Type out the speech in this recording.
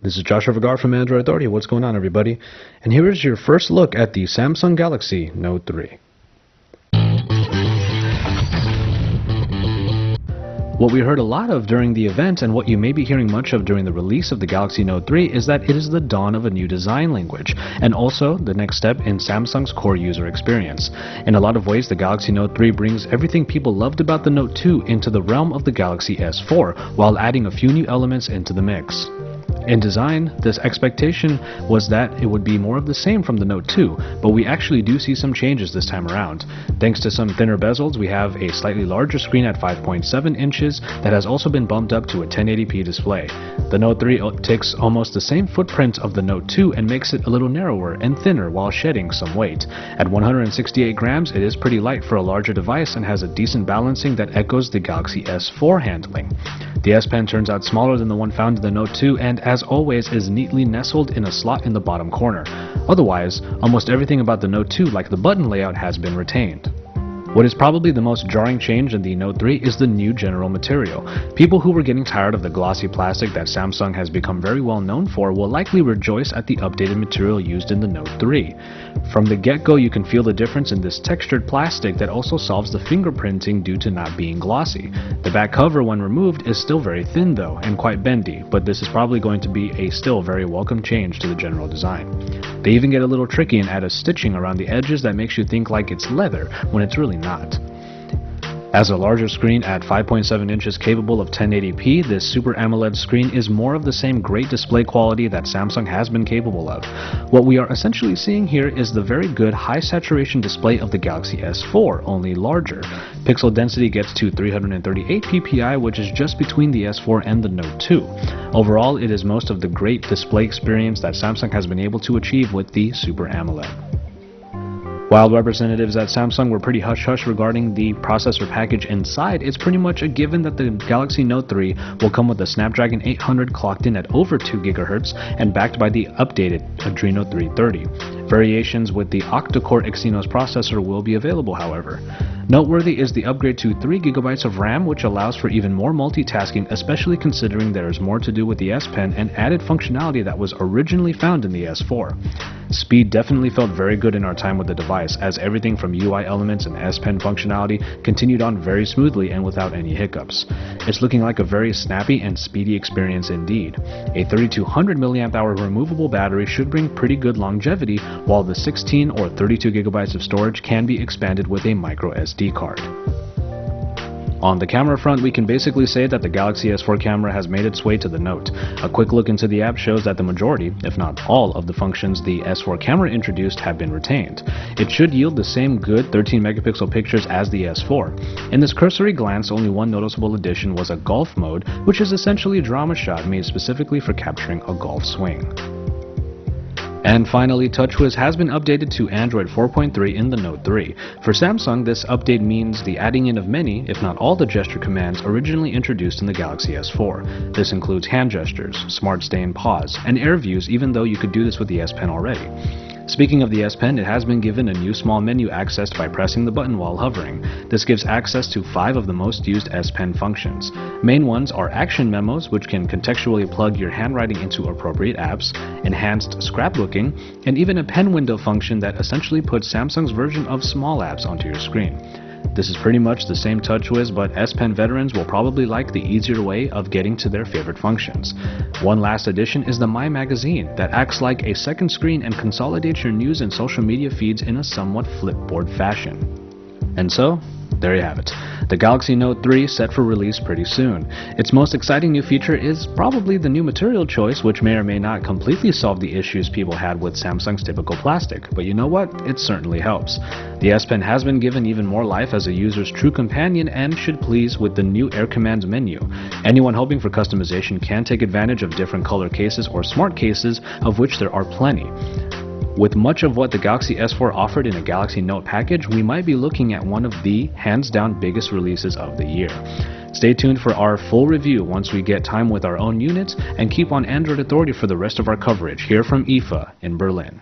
This is Joshua Vergara from Android Authority. What's going on, everybody? And here is your first look at the Samsung Galaxy Note 3. What we heard a lot of during the event, and what you may be hearing much of during the release of the Galaxy Note 3, is that it is the dawn of a new design language, and also the next step in Samsung's core user experience. In a lot of ways, the Galaxy Note 3 brings everything people loved about the Note 2 into the realm of the Galaxy S4, while adding a few new elements into the mix. In design, this expectation was that it would be more of the same from the Note 2, but we actually do see some changes this time around. Thanks to some thinner bezels, we have a slightly larger screen at 5.7 inches that has also been bumped up to a 1080p display. The Note 3 takes almost the same footprint of the Note 2 and makes it a little narrower and thinner while shedding some weight. At 168 grams, it is pretty light for a larger device and has a decent balancing that echoes the Galaxy S4 handling. The S Pen turns out smaller than the one found in the Note 2 and, as always, is neatly nestled in a slot in the bottom corner. Otherwise, almost everything about the Note 2, like the button layout, has been retained. What is probably the most jarring change in the Note 3 is the new general material. People who were getting tired of the glossy plastic that Samsung has become very well known for will likely rejoice at the updated material used in the Note 3. From the get-go, you can feel the difference in this textured plastic that also solves the fingerprinting due to not being glossy. The back cover, when removed, is still very thin though, and quite bendy, but this is probably going to be a still very welcome change to the general design. They even get a little tricky and add a stitching around the edges that makes you think like it's leather, when it's really not. As a larger screen at 5.7 inches capable of 1080p, this Super AMOLED screen is more of the same great display quality that Samsung has been capable of. What we are essentially seeing here is the very good high saturation display of the Galaxy S4, only larger. Pixel density gets to 338 ppi, which is just between the S4 and the Note 2. Overall, it is most of the great display experience that Samsung has been able to achieve with the Super AMOLED. While representatives at Samsung were pretty hush-hush regarding the processor package inside, it's pretty much a given that the Galaxy Note 3 will come with a Snapdragon 800 clocked in at over 2 GHz and backed by the updated Adreno 330. Variations with the octa-core Exynos processor will be available, however. Noteworthy is the upgrade to 3 GB of RAM, which allows for even more multitasking, especially considering there is more to do with the S Pen and added functionality that was originally found in the S4. Speed definitely felt very good in our time with the device, as everything from UI elements and S Pen functionality continued on very smoothly and without any hiccups. It's looking like a very snappy and speedy experience indeed. A 3200 mAh removable battery should bring pretty good longevity, while the 16 or 32 GB of storage can be expanded with a micro SD card. On the camera front, we can basically say that the Galaxy S4 camera has made its way to the Note. A quick look into the app shows that the majority, if not all, of the functions the S4 camera introduced have been retained. It should yield the same good 13 megapixel pictures as the S4. In this cursory glance, only one noticeable addition was a golf mode, which is essentially a drama shot made specifically for capturing a golf swing. And finally, TouchWiz has been updated to Android 4.3 in the Note 3. For Samsung, this update means the adding in of many, if not all, the gesture commands originally introduced in the Galaxy S4. This includes hand gestures, smart stay and pause, and air views, even though you could do this with the S Pen already. Speaking of the S Pen, it has been given a new small menu accessed by pressing the button while hovering. This gives access to 5 of the most used S Pen functions. Main ones are action memos, which can contextually plug your handwriting into appropriate apps, enhanced scrapbooking, and even a pen window function that essentially puts Samsung's version of small apps onto your screen. This is pretty much the same TouchWiz, but S Pen veterans will probably like the easier way of getting to their favorite functions. One last addition is the My Magazine, that acts like a second screen and consolidates your news and social media feeds in a somewhat flipboard fashion. And so, there you have it. The Galaxy Note 3 set for release pretty soon. Its most exciting new feature is probably the new material choice, which may or may not completely solve the issues people had with Samsung's typical plastic, but you know what? It certainly helps. The S Pen has been given even more life as a user's true companion and should please with the new Air Commands menu. Anyone hoping for customization can take advantage of different color cases or smart cases, of which there are plenty. With much of what the Galaxy S4 offered in a Galaxy Note package, we might be looking at one of the hands-down biggest releases of the year. Stay tuned for our full review once we get time with our own units, and keep on Android Authority for the rest of our coverage here from IFA in Berlin.